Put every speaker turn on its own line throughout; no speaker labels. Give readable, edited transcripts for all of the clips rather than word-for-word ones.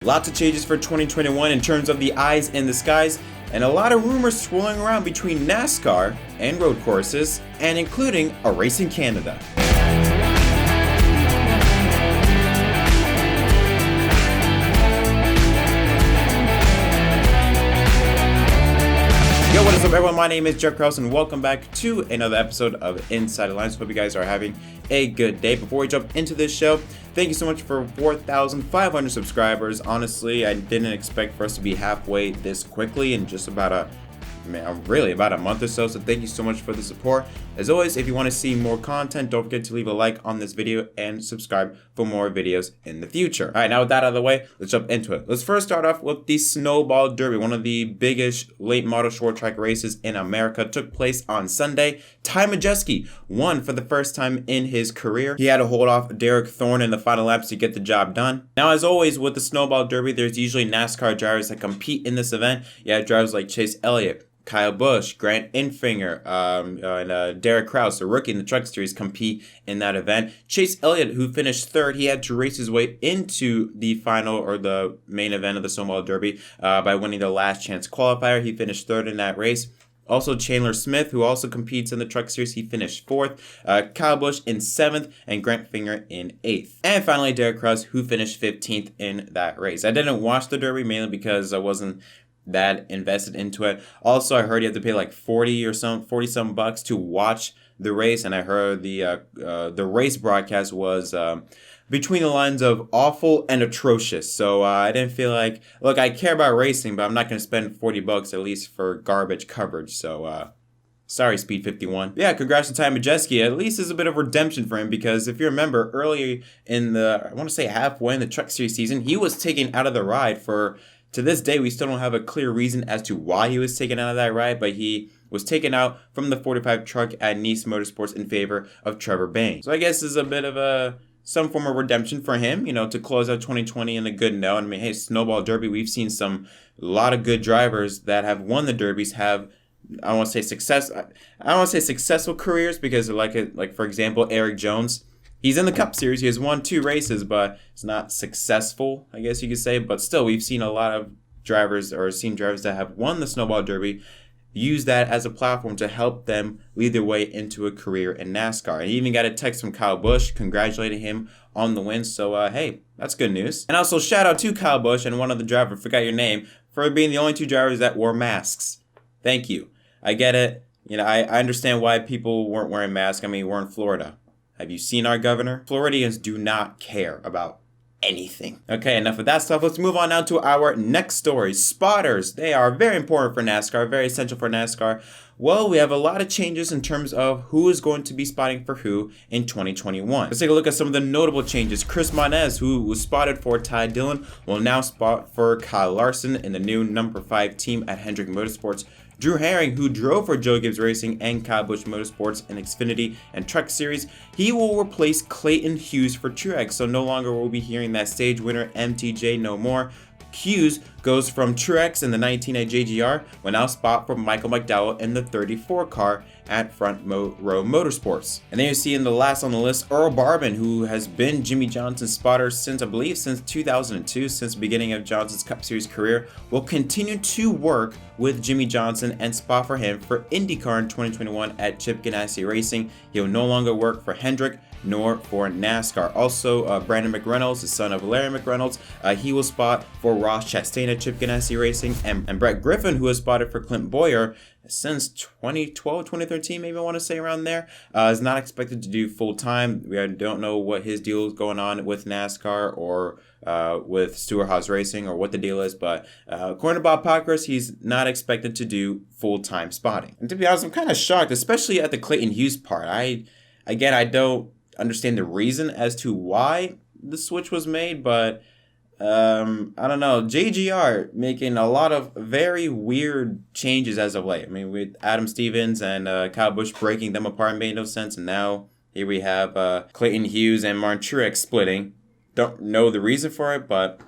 Lots of changes for 2021 in terms of the eyes in the skies, and a lot of rumors swirling around between NASCAR and road courses, and including a race in Canada. Yo, what is up everyone? My name is Jeff Krause and welcome back to another episode of Inside the Lines. Hope you guys are having a good day. Before we jump into this show, thank you so much for 4,500 subscribers. Honestly, I didn't expect for us to be halfway this quickly in just about a month or so. So thank you so much for the support. As always, if you want to see more content, don't forget to leave a like on this video and subscribe for more videos in the future. All right, now with that out of the way, let's jump into it. Let's first start off with the Snowball Derby, one of the biggest late model short track races in America. Took place on Sunday. JettMDK won for the first time in his career. He had to hold off Derek Thorne in the final laps to get the job done. Now, as always with the Snowball Derby, there's usually NASCAR drivers that compete in this event. You have drivers like Chase Elliott, Kyle Busch, Grant Enfinger, and Derek Kraus, a rookie in the Truck Series, compete in that event. Chase Elliott, who finished third, he had to race his way into the final or the main event of the Snowball Derby by winning the last chance qualifier. He finished third in that race. Also, Chandler Smith, who also competes in the Truck Series, he finished fourth. Kyle Busch in seventh, and Grant Enfinger in eighth. And finally, Derek Kraus, who finished 15th in that race. I didn't watch the Derby mainly because I wasn't that invested into it. Also, I heard you have to pay like 40 some bucks to watch the race, and I heard the race broadcast was between the lines of awful and atrocious. So I didn't feel like, look, I care about racing, but I'm not going to spend 40 bucks at least for garbage coverage. So sorry, Speed 51. Yeah, congrats to JettMDK. At least there's a bit of redemption for him, because if you remember earlier in I want to say halfway in the Truck Series season, he was taken out of the ride for, to this day, we still don't have a clear reason as to why he was taken out of that ride, but he was taken out from the 45 truck at Nice Motorsports in favor of Trevor Bayne. So I guess this is a bit of some form of redemption for him, to close out 2020 in a good note. I mean, hey, Snowball Derby, we've seen a lot of good drivers that have won the derbies have, I don't want to say successful careers, because like for example, Eric Jones. He's in the Cup Series. He has won 2 races, but it's not successful, I guess you could say. But still, we've seen a lot of drivers, or seen drivers that have won the Snowball Derby, use that as a platform to help them lead their way into a career in NASCAR. And he even got a text from Kyle Busch congratulating him on the win. So, hey, that's good news. And also, shout out to Kyle Busch and one other driver, forgot your name, for being the only 2 drivers that wore masks. Thank you. I get it. I understand why people weren't wearing masks. I mean, we're in Florida. Have you seen our governor? Floridians do not care about anything. Okay, enough of that stuff. Let's move on now to our next story. Spotters. They are very important for NASCAR, very essential for NASCAR. Well, we have a lot of changes in terms of who is going to be spotting for who in 2021. Let's take a look at some of the notable changes. Chris Monez, who was spotted for Ty Dillon, will now spot for Kyle Larson in the new number 5 team at Hendrick Motorsports. Drew Herring, who drove for Joe Gibbs Racing and Kyle Busch Motorsports in Xfinity and Truck Series, he will replace Clayton Hughes for Truex, so no longer will we be hearing that stage winner MTJ no more. Hughes goes from Truex in the 19 at JGR, will now spot for Michael McDowell in the 34 car at Front Row Motorsports. And then you see in the last on the list, Earl Barbin, who has been Jimmy Johnson's spotter since 2002, since the beginning of Johnson's Cup Series career, will continue to work with Jimmy Johnson and spot for him for IndyCar in 2021 at Chip Ganassi Racing. He'll no longer work for Hendrick nor for NASCAR. Also, Brandon McReynolds, the son of Larry McReynolds, he will spot for Ross Chastain at Chip Ganassi Racing, and Brett Griffin, who has spotted for Clint Boyer since 2012, 2013, maybe I want to say around there, is not expected to do full time. We don't know what his deal is going on with NASCAR or with Stewart-Haas Racing, or what the deal is, but according to Bob Pockrass, he's not expected to do full-time spotting. And to be honest, I'm kind of shocked, especially at the Clayton Hughes part. I don't understand the reason as to why the switch was made, but I don't know. JGR making a lot of very weird changes as of late. I mean, with Adam Stevens and Kyle Busch breaking them apart made no sense, and now here we have Clayton Hughes and Martin Truex splitting. Don't know the reason for it, but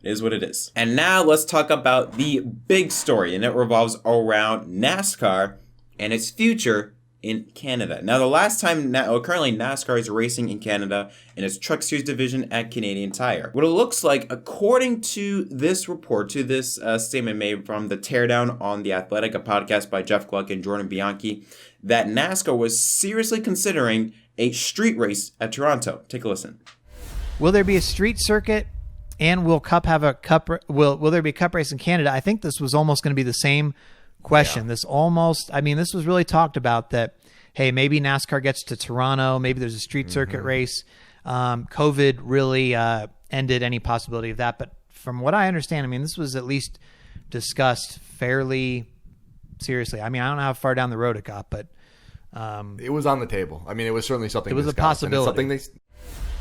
it is what it is. And now let's talk about the big story, and it revolves around NASCAR and its future in Canada. Now, the last time, currently NASCAR is racing in Canada in its Truck Series division at Canadian Tire. What it looks like, according to this report, to this statement made from the Teardown on the Athletic, a podcast by Jeff Gluck and Jordan Bianchi, that NASCAR was seriously considering a street race at Toronto. Take a listen.
Will there be a street circuit, and will Cup have a cup? Will there be a Cup race in Canada? I think this was almost going to be the same question. Yeah. This was really talked about that, hey, maybe NASCAR gets to Toronto, maybe there's a street circuit race. COVID really ended any possibility of that. But from what I understand, I mean, this was at least discussed fairly seriously. I mean, I don't know how far down the road it got, but
it was on the table. I mean, it was certainly something.
It was a possibility.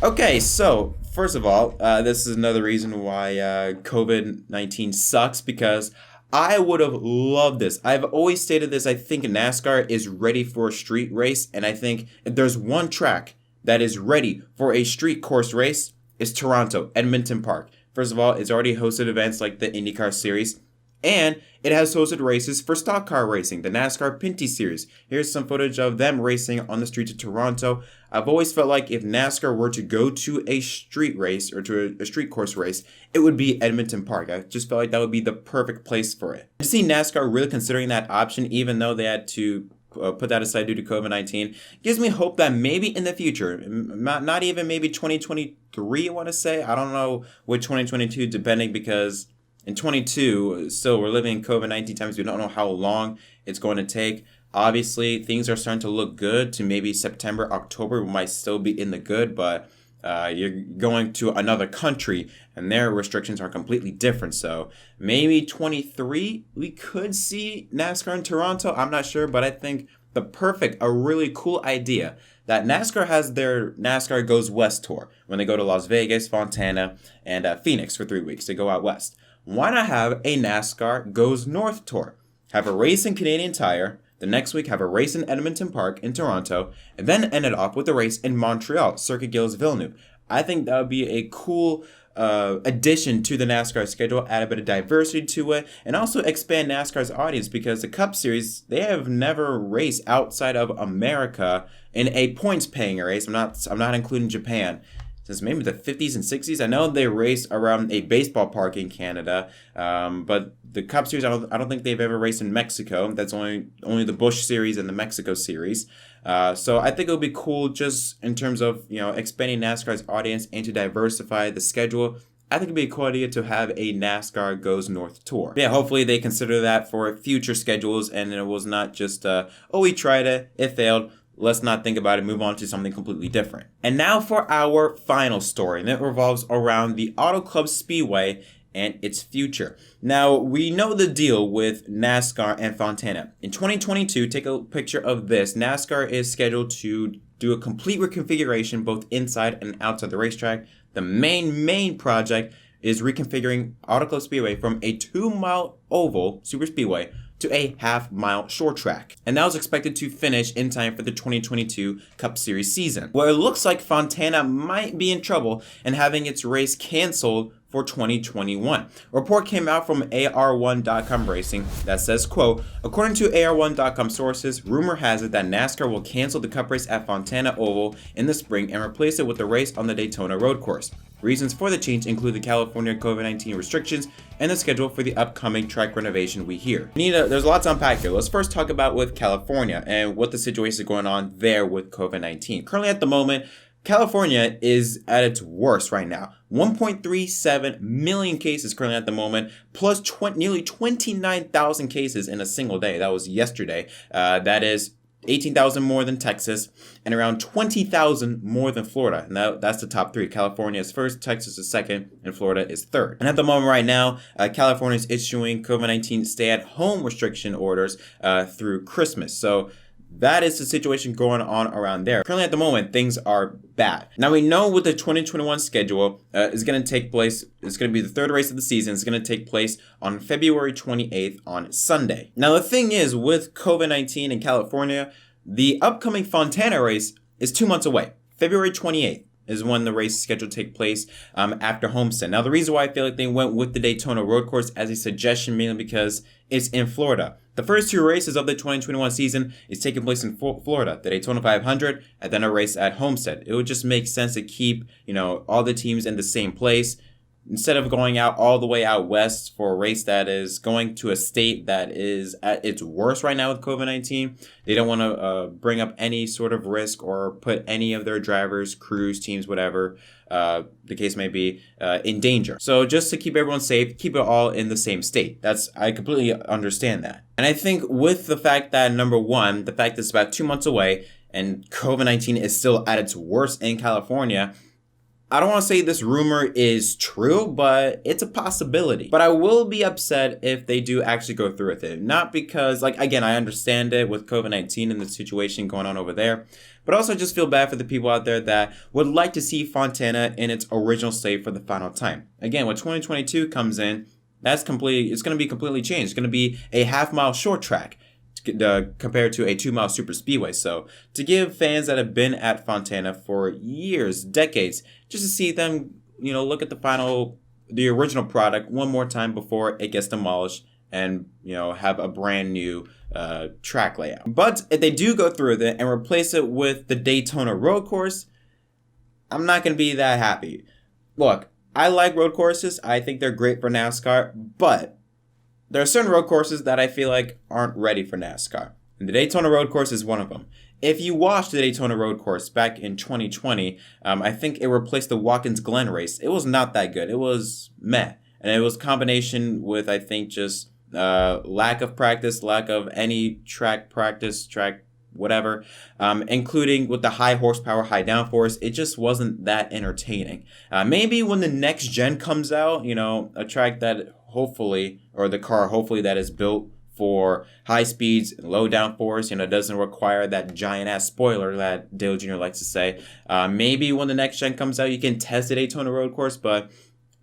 Okay, so first of all, this is another reason why COVID-19 sucks, because I would have loved this. I've always stated this. I think NASCAR is ready for a street race, and I think if there's one track that is ready for a street course race, it's Toronto, Edmonton Park. First of all, it's already hosted events like the IndyCar Series, and it has hosted races for stock car racing, the NASCAR Pinty Series. Here's some footage of them racing on the streets of Toronto. I've always felt like if NASCAR were to go to a street race or to a street course race, it would be Edmonton Park. I just felt like that would be the perfect place for it. To see NASCAR really considering that option, even though they had to put that aside due to COVID-19, gives me hope that maybe in the future, not even maybe 2023, I want to say. I don't know with 2022, depending, because in 22, still we're living in COVID-19 times. We don't know how long it's going to take. Obviously, things are starting to look good to maybe September, October. We might still be in the good, but you're going to another country and their restrictions are completely different. So maybe 23, we could see NASCAR in Toronto. I'm not sure, but I think a really cool idea that NASCAR has their NASCAR Goes West tour when they go to Las Vegas, Fontana, and Phoenix for 3 weeks. They go out west. Why not have a NASCAR Goes North tour? Have a race in Canadian Tire. The next week, have a race in Edmonton Park in Toronto, and then end it off with a race in Montreal, Circuit Gilles Villeneuve. I think that would be a cool addition to the NASCAR schedule, add a bit of diversity to it, and also expand NASCAR's audience, because the Cup Series, they have never raced outside of America in a points-paying race. I'm not including Japan. Since maybe the 50s and 60s. I know they race around a baseball park in Canada, but the Cup Series, I don't think they've ever raced in Mexico. That's only the Busch Series and the Mexico Series. So I think it would be cool just in terms of, expanding NASCAR's audience and to diversify the schedule. I think it'd be a cool idea to have a NASCAR Goes North tour. Yeah, hopefully they consider that for future schedules, and it was not just, we tried it, it failed. Let's not think about it, move on to something completely different. And now for our final story, and it revolves around the Auto Club Speedway and its future. Now, we know the deal with NASCAR and Fontana. In 2022, take a picture of this. NASCAR is scheduled to do a complete reconfiguration both inside and outside the racetrack. The main project is reconfiguring Auto Club Speedway from a 2-mile oval super speedway to a half-mile short track. And that was expected to finish in time for the 2022 Cup Series season. Well, it looks like Fontana might be in trouble and having its race canceled for 2021. A report came out from AR1.com Racing that says, quote, according to AR1.com sources, rumor has it that NASCAR will cancel the Cup race at Fontana Oval in the spring and replace it with a race on the Daytona road course. Reasons for the change include the California COVID-19 restrictions and the schedule for the upcoming track renovation we hear. There's a lot to unpack here. Let's first talk about with California and what the situation is going on there with COVID-19. Currently at the moment, California is at its worst right now. 1.37 million cases currently at the moment, plus nearly 29,000 cases in a single day. That was yesterday. That is 18,000 more than Texas, and around 20,000 more than Florida. And that's the top three. California is first, Texas is second, and Florida is third. And at the moment right now, California is issuing COVID-19 stay-at-home restriction orders through Christmas. So that is the situation going on around there. Currently at the moment, things are bad. Now we know with the 2021 schedule is going to take place, it's going to be the third race of the season. It's going to take place on February 28th on Sunday. Now the thing is with COVID-19 in California, the upcoming Fontana race is 2 months away. February 28th is when the race is scheduled to take place after Homestead. Now the reason why I feel like they went with the Daytona road course as a suggestion mainly because it's in Florida. The first two races of the 2021 season is taking place in Florida, the Daytona 500, and then a race at Homestead. It would just make sense to keep, all the teams in the same place, instead of going out all the way out west for a race that is going to a state that is at its worst right now with COVID-19. They don't want to bring up any sort of risk or put any of their drivers, crews, teams, whatever the case may be, in danger. So just to keep everyone safe, keep it all in the same state. I completely understand that. And I think with the fact that, number one, the fact that it's about 2 months away and COVID-19 is still at its worst in California, I don't want to say this rumor is true, but it's a possibility. But I will be upset if they do actually go through with it. Not because, again, I understand it with COVID-19 and the situation going on over there, but also just feel bad for the people out there that would like to see Fontana in its original state for the final time. Again, when 2022 comes in, it's going to be completely changed. It's going to be a half-mile short track compared to a 2-mile super speedway. So to give fans that have been at Fontana for years, decades, just to see them, look at the original product one more time before it gets demolished and, have a brand new track layout. But if they do go through with it and replace it with the Daytona road course, I'm not going to be that happy. Look, I like road courses. I think they're great for NASCAR, but there are certain road courses that I feel like aren't ready for NASCAR. And the Daytona road course is one of them. If you watched the Daytona road course back in 2020, I think it replaced the Watkins Glen race. It was not that good. It was meh. And it was a combination with, I think, just lack of practice, lack of any track practice, whatever, including with the high horsepower, high downforce. It just wasn't that entertaining. Maybe when the next gen comes out, a track that hopefully that is built for high speeds and low downforce, doesn't require that giant ass spoiler that Dale Jr. likes to say. Maybe when the next gen comes out, you can test the Daytona road course, but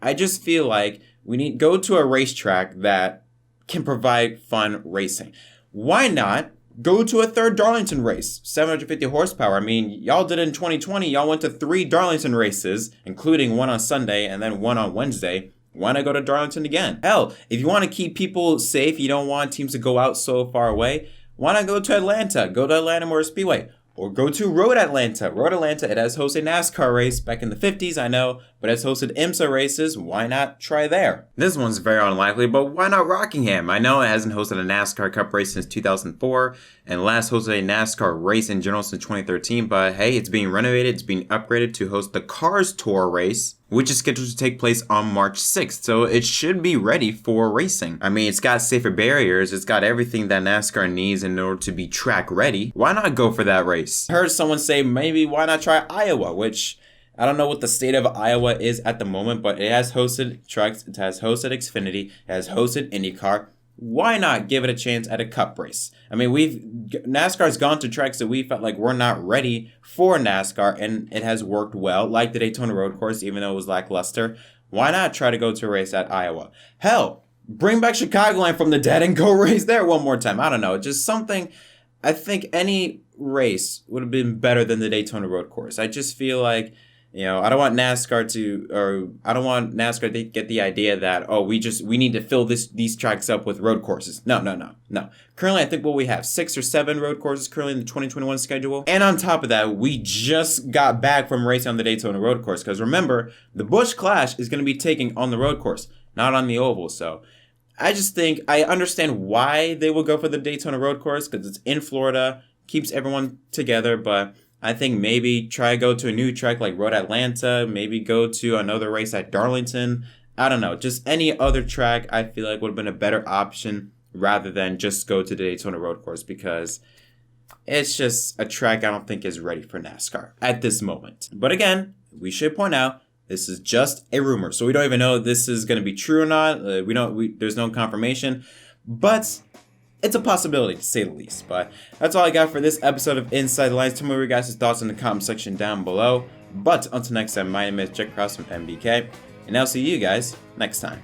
I just feel like we need to go to a racetrack that can provide fun racing. Why not go to a third Darlington race, 750 horsepower? I mean, y'all did it in 2020. Y'all went to 3 Darlington races, including one on Sunday and then one on Wednesday. Why not go to Darlington again? Hell, if you want to keep people safe, you don't want teams to go out so far away, why not go to Atlanta? Go to Atlanta Motor Speedway. Or go to Road Atlanta. Road Atlanta, it has hosted NASCAR race back in the 50s, I know, but it's hosted IMSA races. Why not try there? This one's very unlikely, but why not Rockingham? I know it hasn't hosted a NASCAR Cup race since 2004, and last hosted a NASCAR race in general since 2013, but hey, it's being renovated, it's being upgraded to host the Cars Tour race, which is scheduled to take place on March 6th, so it should be ready for racing. I mean, it's got safer barriers, it's got everything that NASCAR needs in order to be track ready. Why not go for that race? I heard someone say maybe why not try Iowa, which I don't know what the state of Iowa is at the moment, but it has hosted trucks, it has hosted Xfinity, it has hosted IndyCar. Why not give it a chance at a cup race? I mean, NASCAR's gone to tracks that we felt like we're not ready for NASCAR, and it has worked well, like the Daytona road course, even though it was lackluster. Why not try to go to a race at Iowa? Hell, bring back Chicagoland from the dead and go race there one more time. I don't know, just something. I think any race would have been better than the Daytona road course. I just feel like, I don't want NASCAR to get the idea that, we need to fill these tracks up with road courses. No. Currently, I think we have 6 or 7 road courses currently in the 2021 schedule. And on top of that, we just got back from racing on the Daytona road course. Because remember, the Busch Clash is going to be taking on the road course, not on the oval. So I just think I understand why they will go for the Daytona road course, because it's in Florida, keeps everyone together, but I think maybe try to go to a new track like Road Atlanta, maybe go to another race at Darlington. I don't know, just any other track I feel like would have been a better option rather than just go to the Daytona road course, because it's just a track I don't think is ready for NASCAR at this moment. But again, we should point out, this is just a rumor, so we don't even know if this is going to be true or not. There's no confirmation, but it's a possibility, to say the least. But that's all I got for this episode of Inside the Lines. Tell me your guys' thoughts in the comment section down below. But until next time, my name is Jett from MDK, and I'll see you guys next time.